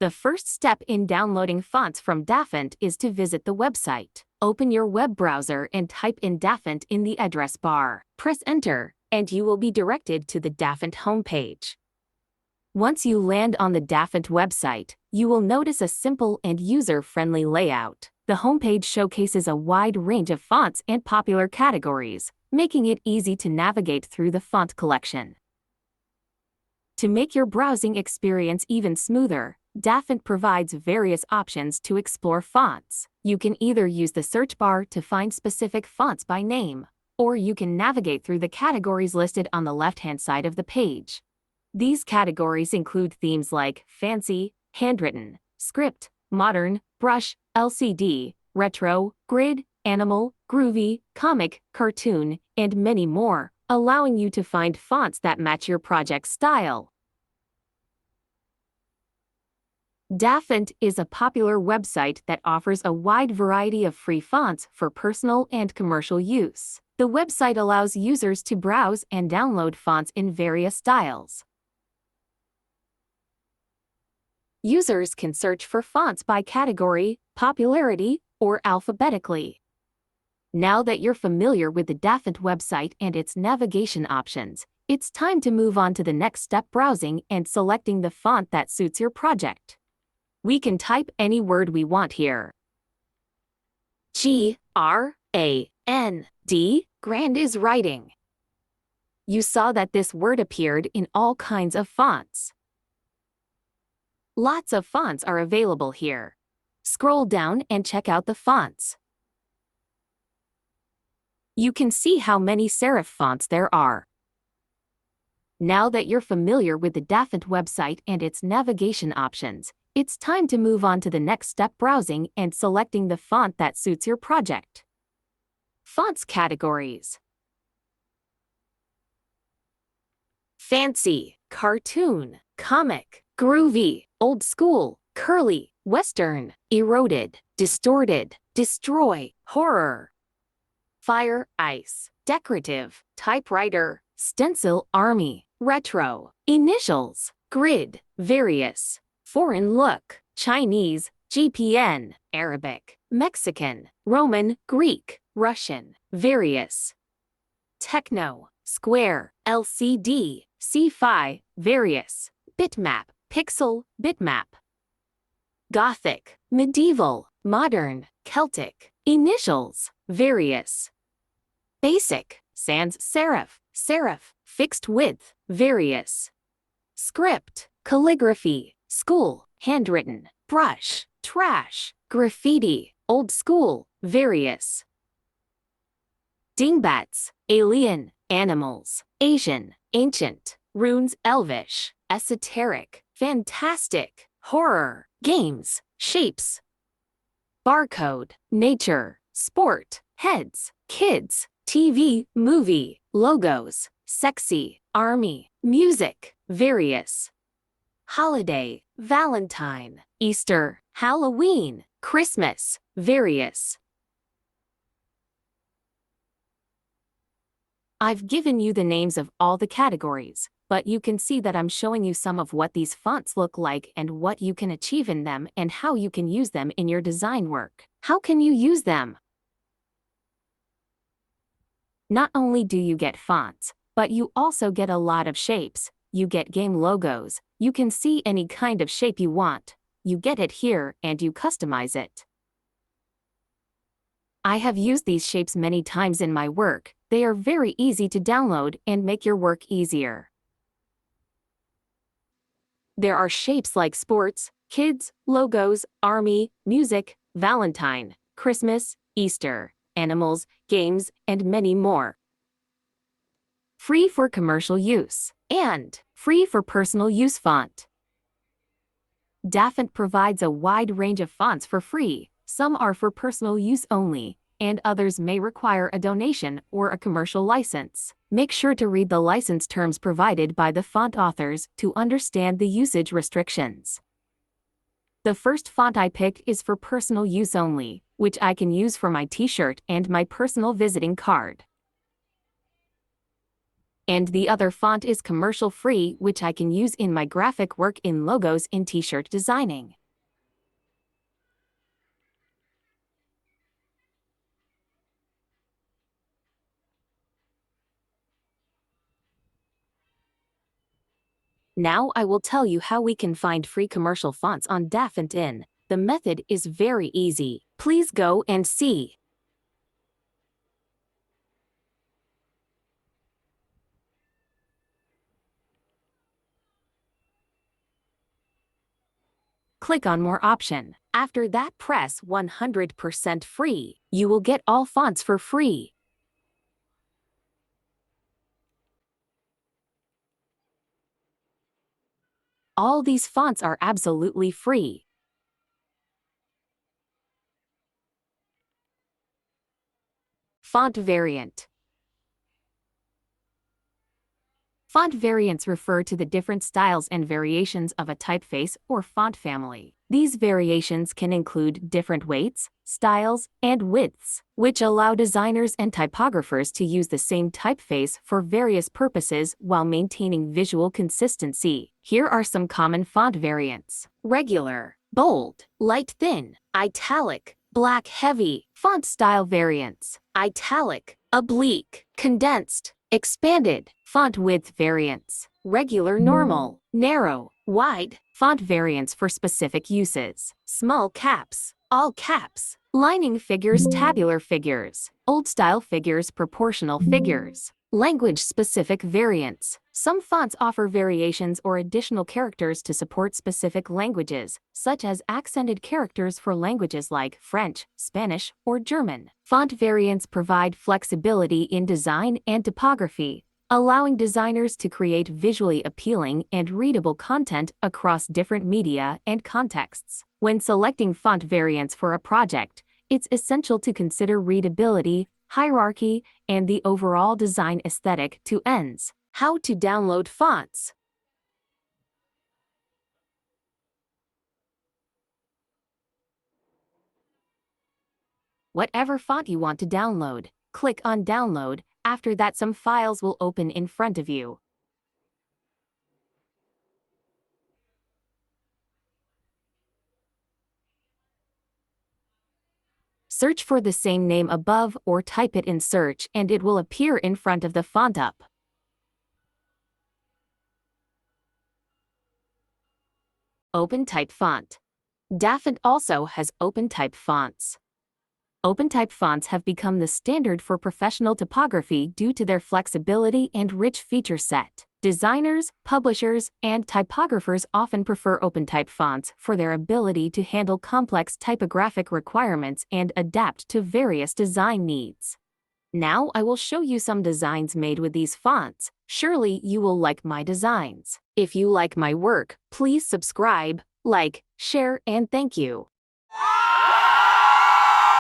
The first step in downloading fonts from Dafont is to visit the website. Open your web browser and type in Dafont in the address bar. Press Enter, and you will be directed to the Dafont homepage. Once you land on the Dafont website, you will notice a simple and user-friendly layout. The homepage showcases a wide range of fonts and popular categories, making it easy to navigate through the font collection. To make your browsing experience even smoother, Dafont provides various options to explore fonts. You can either use the search bar to find specific fonts by name, or you can navigate through the categories listed on the left-hand side of the page. These categories include themes like fancy, handwritten, script, modern, brush, LCD, retro, grid, animal, groovy, comic, cartoon, and many more, allowing you to find fonts that match your project's style. Dafont is a popular website that offers a wide variety of free fonts for personal and commercial use. The website allows users to browse and download fonts in various styles. Users can search for fonts by category, popularity, or alphabetically. Now that you're familiar with the Dafont website and its navigation options, it's time to move on to the next step: browsing and selecting the font that suits your project. We can type any word we want here. G-R-A-N-D, grand is writing. You saw that this word appeared in all kinds of fonts. Lots of fonts are available here. Scroll down and check out the fonts. You can see how many serif fonts there are. Now that you're familiar with the Dafont website and its navigation options, it's time to move on to the next step: browsing and selecting the font that suits your project. Fonts categories: fancy, cartoon, comic, groovy, old school, curly, western, eroded, distorted, destroy, horror, fire, ice, decorative, typewriter, stencil, army, retro, initials, grid, various, foreign look, Chinese, GPN, Arabic, Mexican, Roman, Greek, Russian, various, techno, square, LCD, sci-fi, various, bitmap, pixel, bitmap, Gothic, medieval, modern, Celtic, initials, various, basic, sans serif, serif, fixed width, various, script, calligraphy, school, handwritten, brush, trash, graffiti, old school, various, dingbats, alien, animals, Asian, ancient, runes, elvish, esoteric, fantastic, horror, games, shapes, barcode, nature, sport, heads, kids, TV, movie, logos, sexy, army, music, various, holiday, Valentine, Easter, Halloween, Christmas, various. I've given you the names of all the categories, but you can see that I'm showing you some of what these fonts look like and what you can achieve in them and how you can use them in your design work. How can you use them? Not only do you get fonts, but you also get a lot of shapes. You get game logos. You can see any kind of shape you want. You get it here and you customize it. I have used these shapes many times in my work. They are very easy to download and make your work easier. There are shapes like sports, kids, logos, army, music, Valentine, Christmas, Easter, animals, games, and many more. Free for commercial use and free for personal use font. Dafont provides a wide range of fonts for free. Some are for personal use only, and others may require a donation or a commercial license. Make sure to read the license terms provided by the font authors to understand the usage restrictions. The first font I picked is for personal use only, which I can use for my t-shirt and my personal visiting card. And the other font is commercial free, which I can use in my graphic work in logos and t-shirt designing. Now I will tell you how we can find free commercial fonts on Dafont. The method is very easy. Please go and see. Click on More option. After that, press 100% free. You will get all fonts for free. All these fonts are absolutely free. Font variant. Font variants refer to the different styles and variations of a typeface or font family. These variations can include different weights, styles, and widths, which allow designers and typographers to use the same typeface for various purposes while maintaining visual consistency. Here are some common font variants: regular, bold, light thin, italic, black heavy. Font style variants: italic, oblique, condensed, expanded. Font width variants: regular, normal, narrow, wide. Font variants for specific uses: small caps, all caps, lining figures, tabular figures, old style figures, proportional figures. Language-specific variants. Some fonts offer variations or additional characters to support specific languages, such as accented characters for languages like French, Spanish, or German. Font variants provide flexibility in design and typography, allowing designers to create visually appealing and readable content across different media and contexts. When selecting font variants for a project, it's essential to consider readability, hierarchy, and the overall design aesthetic to ends. How to download fonts. Whatever font you want to download, click on Download. After that, some files will open in front of you. Search for the same name above or type it in search and it will appear in front of the font up. OpenType font. Dafont also has OpenType fonts. OpenType fonts have become the standard for professional typography due to their flexibility and rich feature set. Designers, publishers, and typographers often prefer OpenType fonts for their ability to handle complex typographic requirements and adapt to various design needs. Now I will show you some designs made with these fonts. Surely you will like my designs. If you like my work, please subscribe, like, share, and thank you.